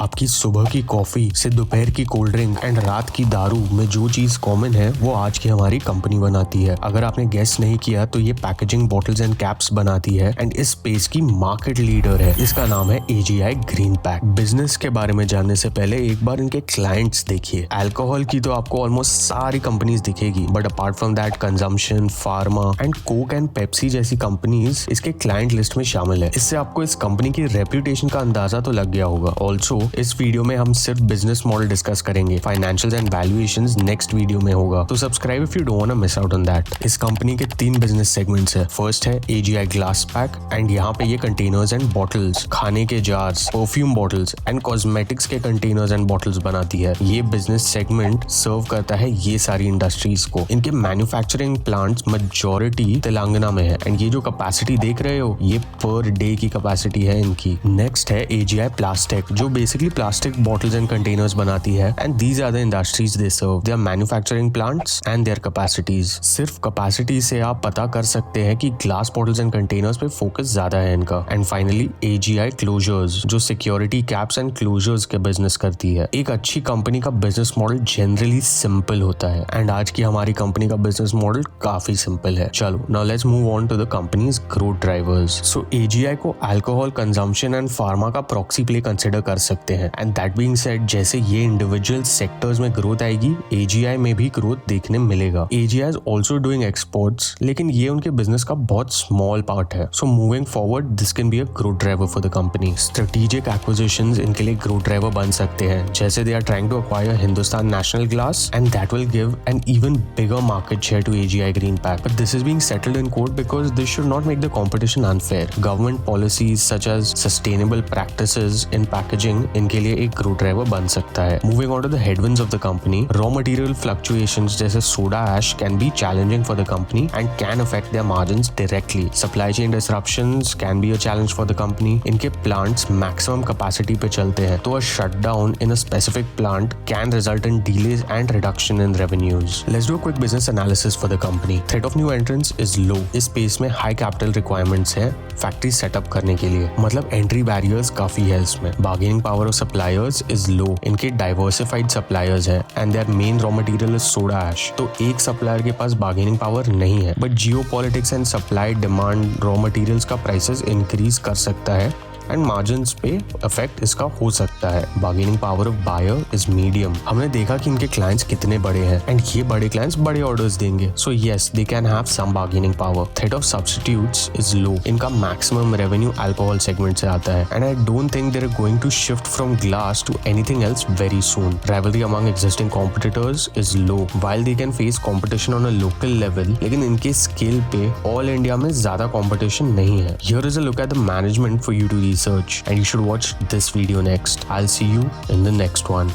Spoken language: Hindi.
आपकी सुबह की कॉफी से दोपहर की कोल्ड ड्रिंक एंड रात की दारू में जो चीज कॉमन है वो आज की हमारी कंपनी बनाती है। अगर आपने गेस नहीं किया तो ये पैकेजिंग बॉटल्स एंड कैप्स बनाती है एंड इस स्पेस की मार्केट लीडर है। इसका नाम है AGI ग्रीन पैक। बिजनेस के बारे में जानने से पहले एक बार इनके क्लाइंट्स देखिए। अल्कोहल की तो आपको ऑलमोस्ट सारी कंपनीज दिखेगी, but apart from that consumption, pharma and Coke and Pepsi जैसी कंपनीज इसके क्लाइंट लिस्ट में शामिल है। इससे आपको इस कंपनी की रेप्यूटेशन का अंदाजा तो लग गया होगा। ऑल्सो इस वीडियो में हम सिर्फ बिजनेस मॉडल डिस्कस करेंगे, financials and valuations next video में होगा, तो subscribe if you don't want to miss out on that. इस कंपनी के 3 बिजनेस सेगमेंट्स है। फर्स्ट है AGI ग्लास पैक एंड यहाँ पे ये कंटेनर्स एंड बॉटल्स, खाने के jars, perfume bottles and cosmetics के कंटेनर्स एंड बॉटल्स बनाती है। ये बिजनेस सेगमेंट सर्व करता है ये सारी इंडस्ट्रीज को। इनके मैन्युफैक्चरिंग प्लांट्स मेजॉरिटी तेलंगाना में है एंड ये जो कैपेसिटी देख रहे हो ये पर डे की कैपेसिटी है इनकी। नेक्स्ट है AGI प्लास्टिक, जो basically plastic bottles and containers बनाती है and these are the industries they serve, their manufacturing plants and their capacities. सिर्फ कैपेसिटी से आप पता कर सकते हैं कि ग्लास बॉटल्स एंड कंटेनर्स पे फोकस ज्यादा है इनका। एंड फाइनली AGI क्लोजर्स, जो सिक्योरिटी कैप्स एंड क्लोजर्स के बिजनेस करती है। एक अच्छी कंपनी का बिजनेस मॉडल जनरली सिंपल होता है एंड आज की हमारी कंपनी का बिजनेस मॉडल काफी सिंपल है। चलो now let's move on to the company's growth drivers. So AGI को अल्कोहल कंजम्पशन एंड फार्मा का प्रॉक्सी प्ले कंसिडर कर सकते हैं एंड दैट बीइंग सेड, जैसे ये इंडिविजुअल सेक्टर्स में ग्रोथ आएगी AGI में भी ग्रोथ देखने मिलेगा। AGI is also doing exports, लेकिन ये उनके बिजनेस का बहुत स्मॉल पार्ट है। So moving forward this can be a growth driver for the company. Strategic acquisitions इनके लिए ग्रोथ ड्राइवर बन सकते हैं, जैसे they are trying to acquire Hindustan national glass and that will give an even bigger market share to AGI green pack, but this is being settled in court because this should not make the competition unfair. Government policies such as sustainable practices in packaging इनके लिए एक ग्रोथ ड्राइवर बन सकता है। Moving on to the headwinds of the company, raw material fluctuations जैसे soda ash can be challenging for the company and can affect their margins directly. Supply chain disruptions can be a challenge for the company. इनके प्लांट्स मैक्सिमम कैपेसिटी पे चलते हैं, तो a shutdown in a specific plant can result in delays and reduction in revenues. Let's do a quick business analysis for the company. Threat of new entrants is low. इस स्पेस में हाई कैपिटल रिक्वायरमेंट्स है फैक्ट्री सेटअप करने के लिए, मतलब एंट्री बैरियर्स काफी है इसमें। Bargaining power of suppliers is low. इनके डाइवर्सिफाइड सप्लायर्स हैं and their main raw material is soda ash, तो एक सप्लायर के पास बार्गेनिंग पावर नहीं है, but geopolitics and supply demand raw materials का प्राइसेस इंक्रीज कर सकता है एंड मार्जिन्स पे इफेक्ट इसका हो सकता है। Bargaining power of buyer is medium. हमने देखा कि इनके क्लाइंट्स कितने बड़े हैं एंड ये बड़े क्लाइंट्स बड़े ऑर्डर्स देंगे, so yes they can have some bargaining power. Threat of substitutes is low. इनका मैक्सिमम रेवेन्यू अल्कोहल सेगमेंट से आता है and I don't think they are going to shift from glass to anything else very soon. Rivalry among existing competitors is low. While they can face competition on a local level, लेकिन इनके स्केल पे ऑल इंडिया में ज्यादा कॉम्पिटिशन नहीं है। Here is a look at the management for you to research and you should watch this video next. I'll see you in the next one.